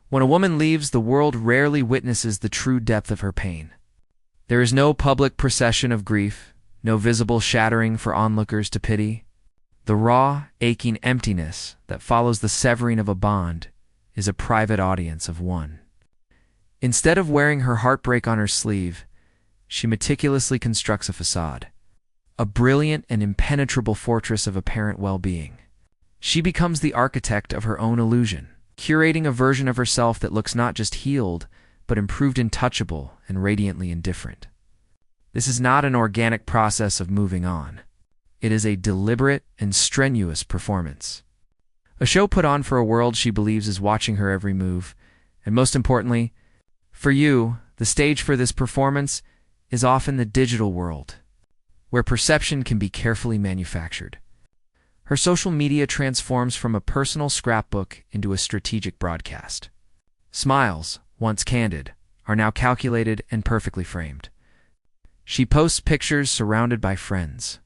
When a woman leaves, the world rarely witnesses the true depth of her pain. There is no public procession of grief, no visible shattering for onlookers to pity. The raw, aching emptiness that follows the severing of a bond is a private audience of one. Instead of wearing her heartbreak on her sleeve, she meticulously constructs a facade, a brilliant and impenetrable fortress of apparent well-being. She becomes the architect of her own illusion, curating a version of herself that looks not just healed, but improved, untouchable, and radiantly indifferent. This is not an organic process of moving on. It is a deliberate and strenuous performance. A show put on for a world she believes is watching her every move, and most importantly, for you, the stage for this performance is often the digital world, where perception can be carefully manufactured. Her social media transforms from a personal scrapbook into a strategic broadcast. Smiles, once candid, are now calculated and perfectly framed. She posts pictures surrounded by friends,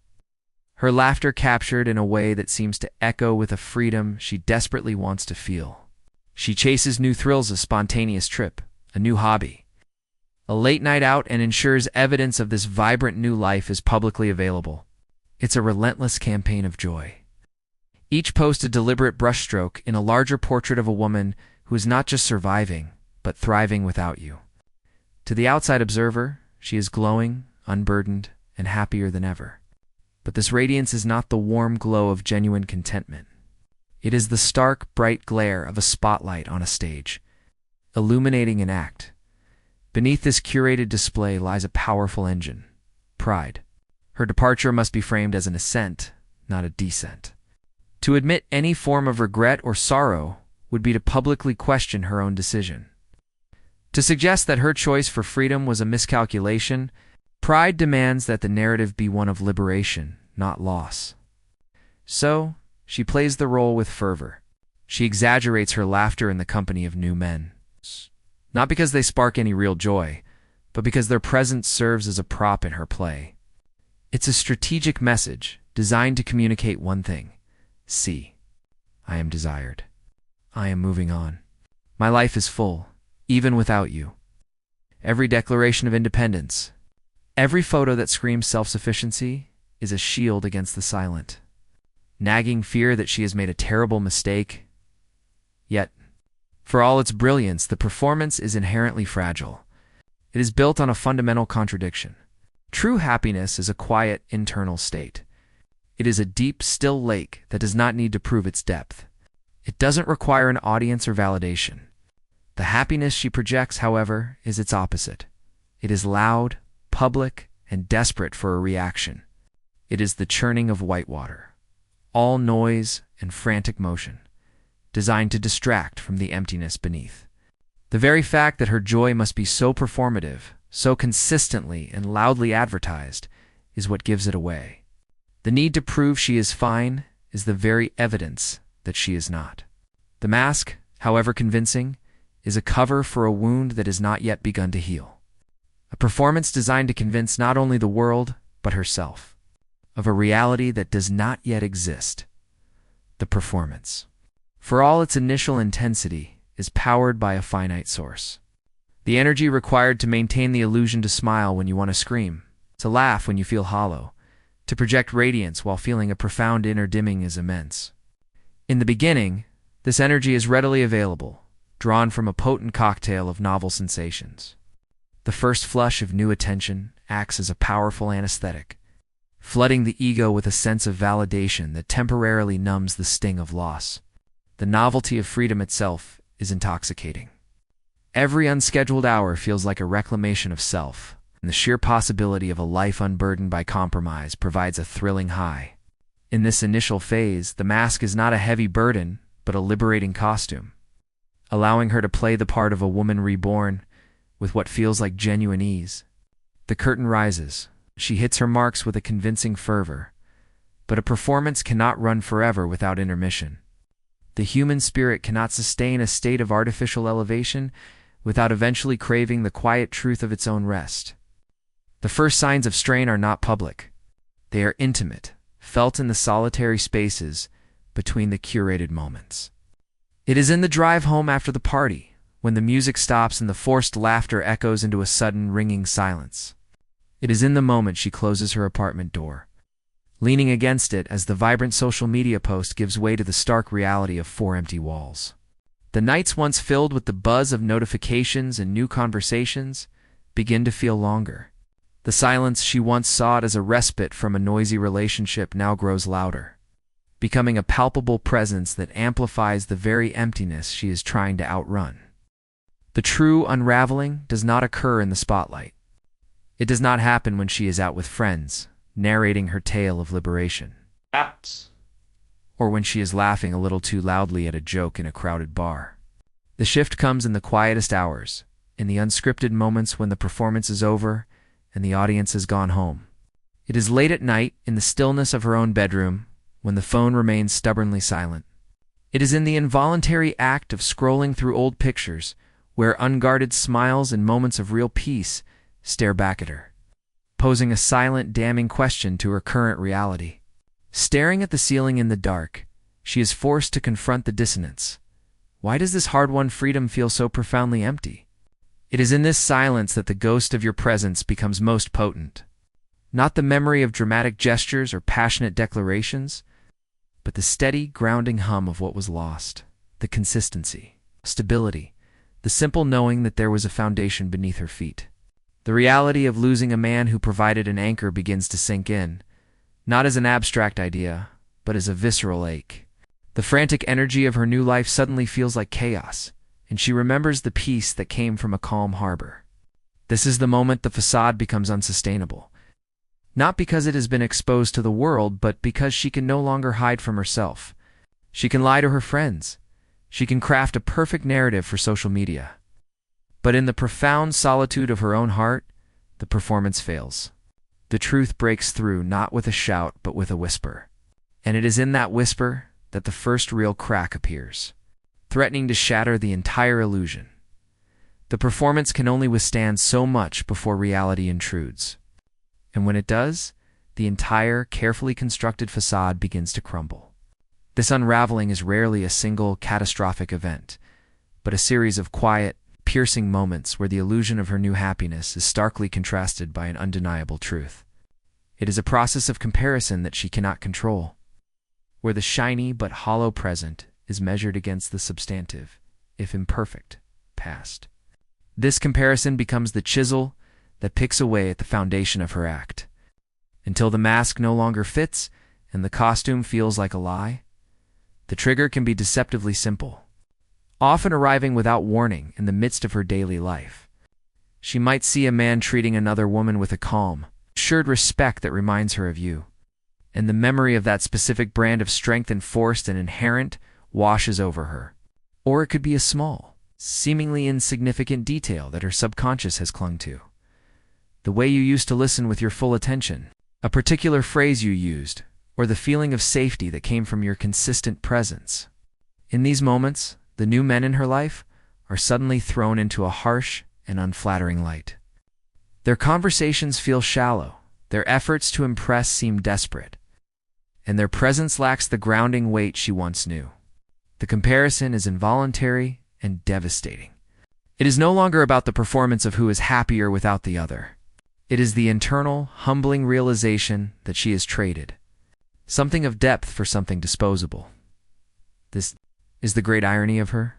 her laughter captured in a way that seems to echo with a freedom she desperately wants to feel. She chases new thrills, a spontaneous trip, a new hobby, a late night out, and ensures evidence of this vibrant new life is publicly available. It's a relentless campaign of joy. Each post a deliberate brushstroke in a larger portrait of a woman who is not just surviving, but thriving without you. To the outside observer, she is glowing, unburdened, and happier than ever. But this radiance is not the warm glow of genuine contentment. It is the stark, bright glare of a spotlight on a stage, illuminating an act. Beneath this curated display lies a powerful engine, pride. Her departure must be framed as an ascent, not a descent. To admit any form of regret or sorrow would be to publicly question her own decision. To suggest that her choice for freedom was a miscalculation, pride demands that the narrative be one of liberation, not loss. So, she plays the role with fervor. She exaggerates her laughter in the company of new men. Not because they spark any real joy, but because their presence serves as a prop in her play. It's a strategic message designed to communicate one thing. See, I am desired. I am moving on. My life is full, even without you. Every declaration of independence, every photo that screams self-sufficiency is a shield against the silent, nagging fear that she has made a terrible mistake. Yet, for all its brilliance, the performance is inherently fragile. It is built on a fundamental contradiction. True happiness is a quiet, internal state. It is a deep, still lake that does not need to prove its depth. It doesn't require an audience or validation. The happiness she projects, however, is its opposite. It is loud, public, and desperate for a reaction. It is the churning of whitewater, all noise and frantic motion, designed to distract from the emptiness beneath. The very fact that her joy must be so performative, so consistently and loudly advertised, is what gives it away. The need to prove she is fine is the very evidence that she is not. The mask, however convincing, is a cover for a wound that has not yet begun to heal. A performance designed to convince not only the world, but herself, of a reality that does not yet exist. The performance, for all its initial intensity, is powered by a finite source. The energy required to maintain the illusion to smile when you want to scream, to laugh when you feel hollow, to project radiance while feeling a profound inner dimming is immense. In the beginning, this energy is readily available, drawn from a potent cocktail of novel sensations. The first flush of new attention acts as a powerful anesthetic, flooding the ego with a sense of validation that temporarily numbs the sting of loss. The novelty of freedom itself is intoxicating. Every unscheduled hour feels like a reclamation of self, and the sheer possibility of a life unburdened by compromise provides a thrilling high. In this initial phase, the mask is not a heavy burden, but a liberating costume, allowing her to play the part of a woman reborn with what feels like genuine ease. The curtain rises. She hits her marks with a convincing fervor, but a performance cannot run forever without intermission. The human spirit cannot sustain a state of artificial elevation without eventually craving the quiet truth of its own rest. The first signs of strain are not public. They are intimate, felt in the solitary spaces between the curated moments. It is in the drive home after the party, when the music stops and the forced laughter echoes into a sudden, ringing silence. It is in the moment she closes her apartment door, leaning against it as the vibrant social media post gives way to the stark reality of 4 empty walls. The nights once filled with the buzz of notifications and new conversations begin to feel longer. The silence she once sought as a respite from a noisy relationship now grows louder, becoming a palpable presence that amplifies the very emptiness she is trying to outrun. The true unraveling does not occur in the spotlight. It does not happen when she is out with friends, narrating her tale of liberation. Apps. Or when she is laughing a little too loudly at a joke in a crowded bar. The shift comes in the quietest hours, in the unscripted moments when the performance is over and the audience has gone home. It is late at night, in the stillness of her own bedroom, when the phone remains stubbornly silent. It is in the involuntary act of scrolling through old pictures, where unguarded smiles and moments of real peace stare back at her, posing a silent, damning question to her current reality. Staring at the ceiling in the dark, she is forced to confront the dissonance. Why does this hard-won freedom feel so profoundly empty? It is in this silence that the ghost of your presence becomes most potent. Not the memory of dramatic gestures or passionate declarations, but the steady, grounding hum of what was lost, the consistency, stability, the simple knowing that there was a foundation beneath her feet. The reality of losing a man who provided an anchor begins to sink in, not as an abstract idea, but as a visceral ache. The frantic energy of her new life suddenly feels like chaos, and she remembers the peace that came from a calm harbor. This is the moment the facade becomes unsustainable. Not because it has been exposed to the world, but because she can no longer hide from herself. She can lie to her friends. She can craft a perfect narrative for social media. But in the profound solitude of her own heart, the performance fails. The truth breaks through not with a shout, but with a whisper. And it is in that whisper that the first real crack appears, threatening to shatter the entire illusion. The performance can only withstand so much before reality intrudes. And when it does, the entire, carefully constructed facade begins to crumble. This unraveling is rarely a single, catastrophic event, but a series of quiet, piercing moments where the illusion of her new happiness is starkly contrasted by an undeniable truth. It is a process of comparison that she cannot control, where the shiny but hollow present is measured against the substantive, if imperfect, past. This comparison becomes the chisel that picks away at the foundation of her act. Until the mask no longer fits and the costume feels like a lie, the trigger can be deceptively simple, often arriving without warning in the midst of her daily life. She might see a man treating another woman with a calm, assured respect that reminds her of you, and the memory of that specific brand of strength enforced and inherent washes over her. Or it could be a small, seemingly insignificant detail that her subconscious has clung to. The way you used to listen with your full attention, a particular phrase you used, or the feeling of safety that came from your consistent presence. In these moments, the new men in her life are suddenly thrown into a harsh and unflattering light. Their conversations feel shallow, their efforts to impress seem desperate, and their presence lacks the grounding weight she once knew. The comparison is involuntary and devastating. It is no longer about the performance of who is happier without the other. It is the internal, humbling realization that she has traded something of depth for something disposable. This is the great irony of her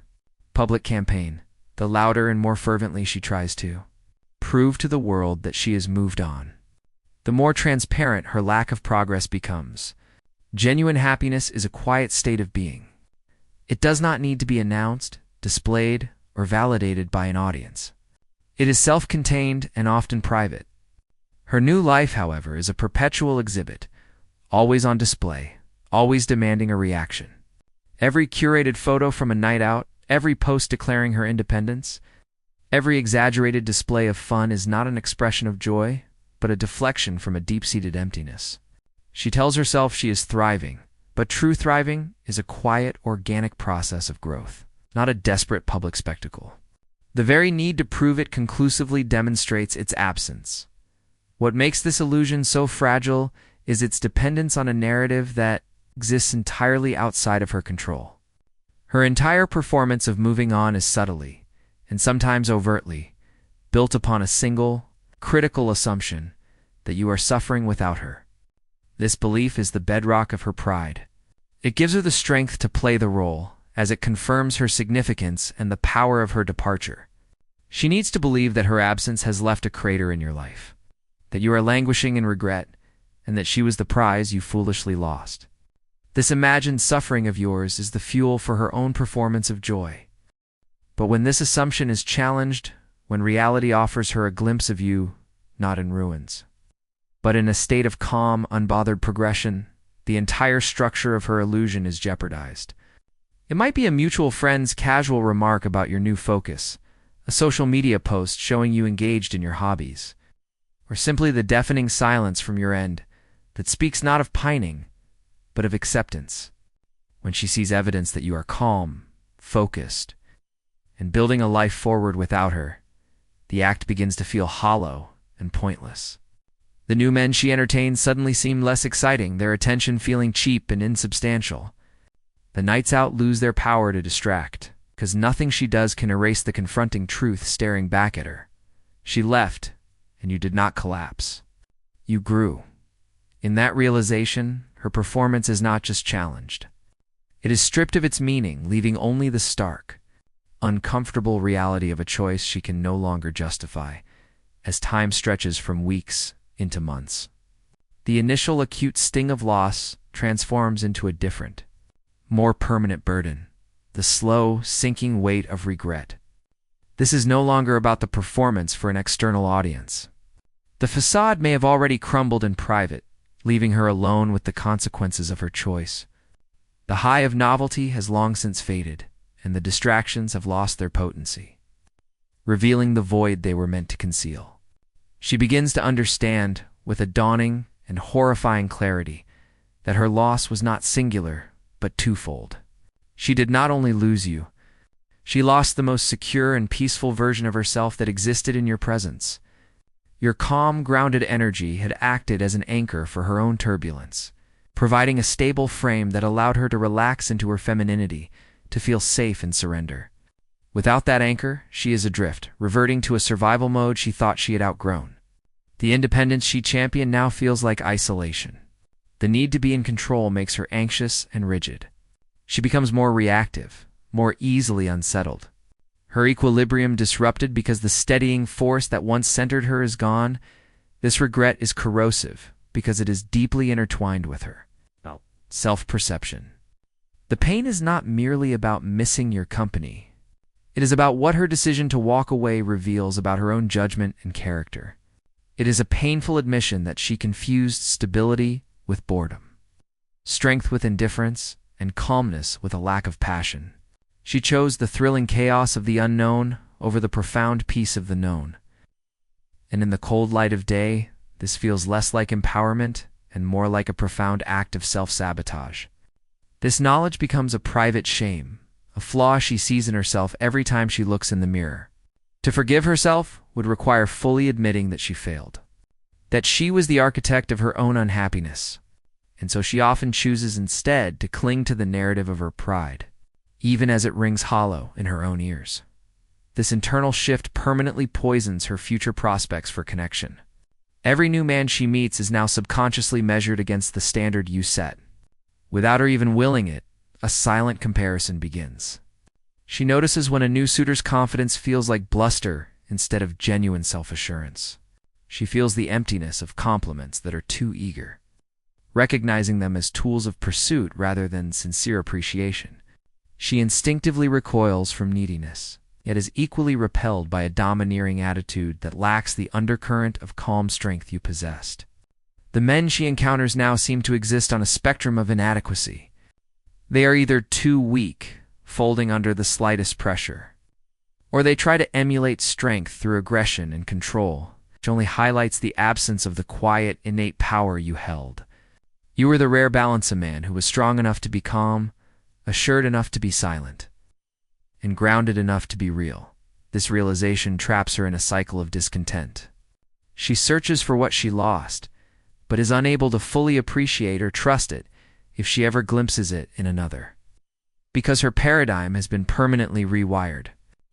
public campaign. The louder and more fervently she tries to prove to the world that she has moved on, the more transparent her lack of progress becomes. Genuine happiness is a quiet state of being. It does not need to be announced, displayed, or validated by an audience. It is self-contained and often private. Her new life, however, is a perpetual exhibit, always on display, always demanding a reaction. Every curated photo from a night out, every post declaring her independence, every exaggerated display of fun is not an expression of joy, but a deflection from a deep-seated emptiness. She tells herself she is thriving, but true thriving is a quiet, organic process of growth, not a desperate public spectacle. The very need to prove it conclusively demonstrates its absence. What makes this illusion so fragile is its dependence on a narrative that exists entirely outside of her control. Her entire performance of moving on is subtly, and sometimes overtly, built upon a single, critical assumption that you are suffering without her. This belief is the bedrock of her pride. It gives her the strength to play the role, as it confirms her significance and the power of her departure. She needs to believe that her absence has left a crater in your life, that you are languishing in regret, and that she was the prize you foolishly lost. This imagined suffering of yours is the fuel for her own performance of joy. But when this assumption is challenged, when reality offers her a glimpse of you, not in ruins, but in a state of calm, unbothered progression, the entire structure of her illusion is jeopardized. It might be a mutual friend's casual remark about your new focus, a social media post showing you engaged in your hobbies, or simply the deafening silence from your end that speaks not of pining, but of acceptance. When she sees evidence that you are calm, focused, and building a life forward without her, the act begins to feel hollow and pointless. The new men she entertains suddenly seem less exciting, their attention feeling cheap and insubstantial. The nights out lose their power to distract, because nothing she does can erase the confronting truth staring back at her. She left, and you did not collapse. You grew. In that realization, her performance is not just challenged. It is stripped of its meaning, leaving only the stark, uncomfortable reality of a choice she can no longer justify, as time stretches from weeks into months. The initial acute sting of loss transforms into a different, more permanent burden, the slow, sinking weight of regret. This is no longer about the performance for an external audience. The facade may have already crumbled in private, leaving her alone with the consequences of her choice. The high of novelty has long since faded, and the distractions have lost their potency, revealing the void they were meant to conceal. She begins to understand, with a dawning and horrifying clarity, that her loss was not singular, but twofold. She did not only lose you, she lost the most secure and peaceful version of herself that existed in your presence. Your calm, grounded energy had acted as an anchor for her own turbulence, providing a stable frame that allowed her to relax into her femininity, to feel safe and surrender. Without that anchor, she is adrift, reverting to a survival mode she thought she had outgrown. The independence she championed now feels like isolation. The need to be in control makes her anxious and rigid. She becomes more reactive, more easily unsettled. Her equilibrium disrupted because the steadying force that once centered her is gone. This regret is corrosive because it is deeply intertwined with her self-perception. The pain is not merely about missing your company. It is about what her decision to walk away reveals about her own judgment and character. It is a painful admission that she confused stability with boredom, strength with indifference, and calmness with a lack of passion. She chose the thrilling chaos of the unknown over the profound peace of the known. And in the cold light of day, this feels less like empowerment and more like a profound act of self-sabotage. This knowledge becomes a private shame, a flaw she sees in herself every time she looks in the mirror. To forgive herself would require fully admitting that she failed, that she was the architect of her own unhappiness, and so she often chooses instead to cling to the narrative of her pride, even as it rings hollow in her own ears. This internal shift permanently poisons her future prospects for connection. Every new man she meets is now subconsciously measured against the standard you set. Without her even willing it, a silent comparison begins. She notices when a new suitor's confidence feels like bluster instead of genuine self-assurance. She feels the emptiness of compliments that are too eager, recognizing them as tools of pursuit rather than sincere appreciation. She instinctively recoils from neediness, yet is equally repelled by a domineering attitude that lacks the undercurrent of calm strength you possessed. The men she encounters now seem to exist on a spectrum of inadequacy. They are either too weak, folding under the slightest pressure, or they try to emulate strength through aggression and control, which only highlights the absence of the quiet, innate power you held. You were the rare balance of man who was strong enough to be calm, assured enough to be silent, and grounded enough to be real. This realization traps her in a cycle of discontent. She searches for what she lost, but is unable to fully appreciate or trust it if she ever glimpses it in another. Because her paradigm has been permanently rewired.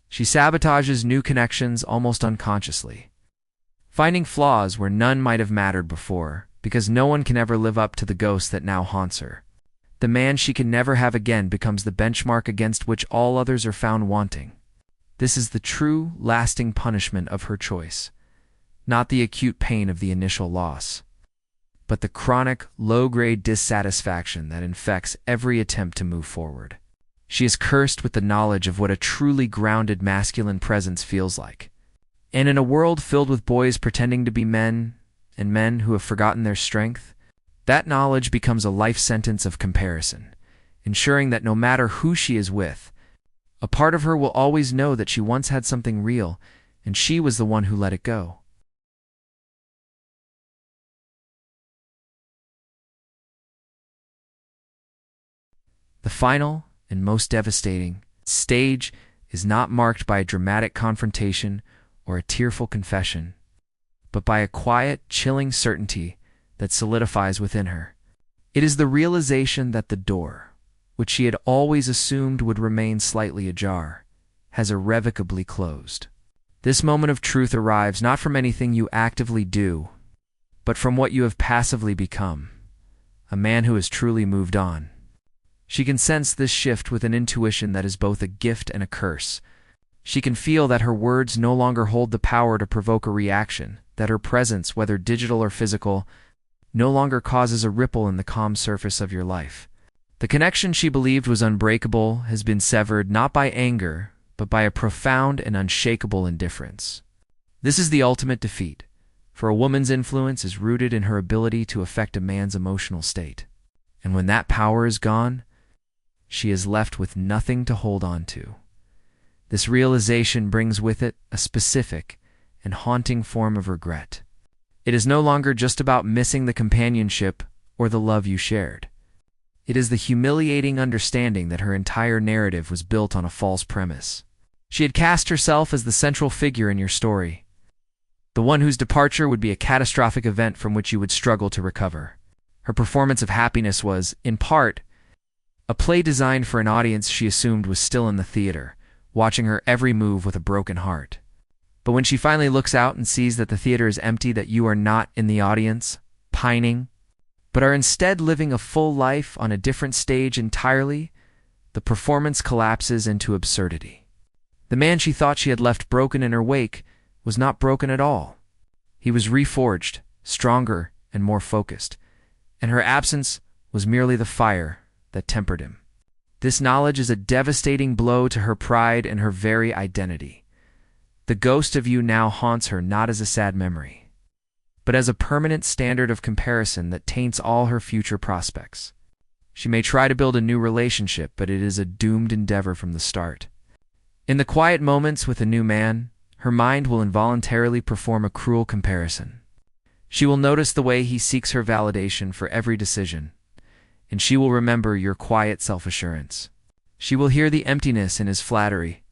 She sabotages new connections almost unconsciously, finding flaws where none might have mattered before, because no one can ever live up to the ghost that now haunts her. The man she can never have again becomes the benchmark against which all others are found wanting. This is the true, lasting punishment of her choice, not the acute pain of the initial loss, but the chronic, low-grade dissatisfaction that infects every attempt to move forward. She is cursed with the knowledge of what a truly grounded masculine presence feels like. And in a world filled with boys pretending to be men, and men who have forgotten their strength, that knowledge becomes a life sentence of comparison, ensuring that no matter who she is with, a part of her will always know that she once had something real, and she was the one who let it go. The final and most devastating stage is not marked by a dramatic confrontation or a tearful confession, but by a quiet, chilling certainty that solidifies within her. It is the realization that the door, which she had always assumed would remain slightly ajar, has irrevocably closed. This moment of truth arrives not from anything you actively do, but from what you have passively become, a man who has truly moved on. She can sense this shift with an intuition that is both a gift and a curse. She can feel that her words no longer hold the power to provoke a reaction, that her presence, whether digital or physical, no longer causes a ripple in the calm surface of your life. The connection she believed was unbreakable has been severed not by anger, but by a profound and unshakable indifference. This is the ultimate defeat, for a woman's influence is rooted in her ability to affect a man's emotional state. And when that power is gone, she is left with nothing to hold on to. This realization brings with it a specific and haunting form of regret. It is no longer just about missing the companionship or the love you shared. It is the humiliating understanding that her entire narrative was built on a false premise. She had cast herself as the central figure in your story, the one whose departure would be a catastrophic event from which you would struggle to recover. Her performance of happiness was, in part, a play designed for an audience she assumed was still in the theater, watching her every move with a broken heart. But when she finally looks out and sees that the theater is empty, that you are not in the audience, pining, but are instead living a full life on a different stage entirely, the performance collapses into absurdity. The man she thought she had left broken in her wake was not broken at all. He was reforged, stronger, and more focused, and her absence was merely the fire that tempered him. This knowledge is a devastating blow to her pride and her very identity. The ghost of you now haunts her not as a sad memory, but as a permanent standard of comparison that taints all her future prospects. She may try to build a new relationship, but it is a doomed endeavor from the start. In the quiet moments with a new man, her mind will involuntarily perform a cruel comparison. She will notice the way he seeks her validation for every decision, and she will remember your quiet self-assurance. She will hear the emptiness in his flattery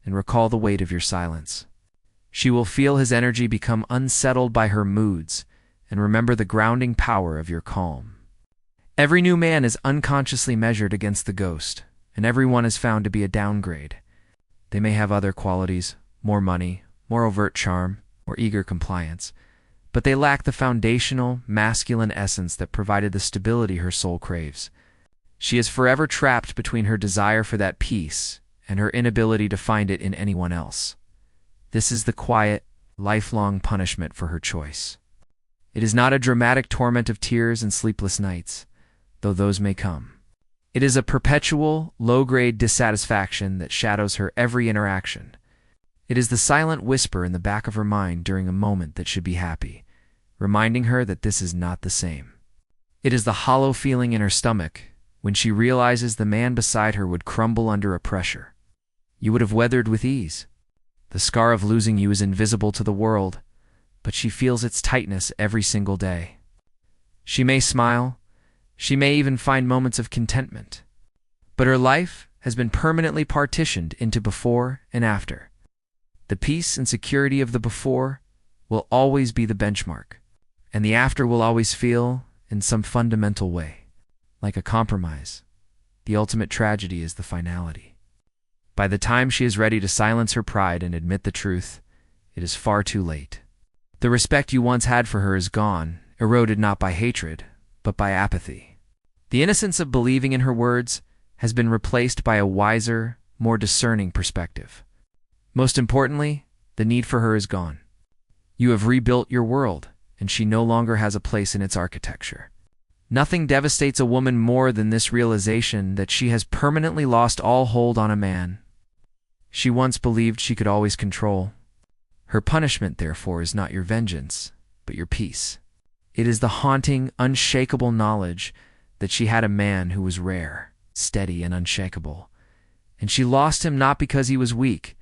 and recall the weight of your silence. She will feel his energy become unsettled by her moods and remember the grounding power of your calm. Every new man is unconsciously measured against the ghost, and every one is found to be a downgrade. They may have other qualities, more money, more overt charm, or eager compliance, but they lack the foundational, masculine essence that provided the stability her soul craves. She is forever trapped between her desire for that peace and her inability to find it in anyone else. This is the quiet, lifelong punishment for her choice. It is not a dramatic torment of tears and sleepless nights, though those may come. It is a perpetual, low-grade dissatisfaction that shadows her every interaction. It is the silent whisper in the back of her mind during a moment that should be happy, reminding her that this is not the same. It is the hollow feeling in her stomach when she realizes the man beside her would crumble under a pressure you would have weathered with ease. The scar of losing you is invisible to the world, but she feels its tightness every single day. She may smile, she may even find moments of contentment, but her life has been permanently partitioned into before and after. The peace and security of the before will always be the benchmark, and the after will always feel, in some fundamental way, like a compromise. The ultimate tragedy is the finality. By the time she is ready to silence her pride and admit the truth, it is far too late. The respect you once had for her is gone, eroded not by hatred, but by apathy. The innocence of believing in her words has been replaced by a wiser, more discerning perspective. Most importantly, the need for her is gone. You have rebuilt your world, and she no longer has a place in its architecture. Nothing devastates a woman more than this realization that she has permanently lost all hold on a man she once believed she could always control. Her punishment, therefore, is not your vengeance, but your peace. It is the haunting, unshakable knowledge that she had a man who was rare, steady, and unshakable, and she lost him not because he was weak,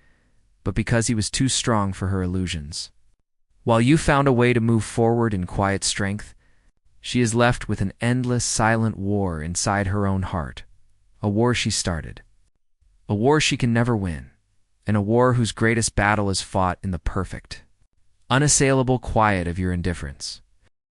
but because he was too strong for her illusions. While you found a way to move forward in quiet strength, she is left with an endless, silent war inside her own heart, a war she started, a war she can never win, and a war whose greatest battle is fought in the perfect, unassailable quiet of your indifference.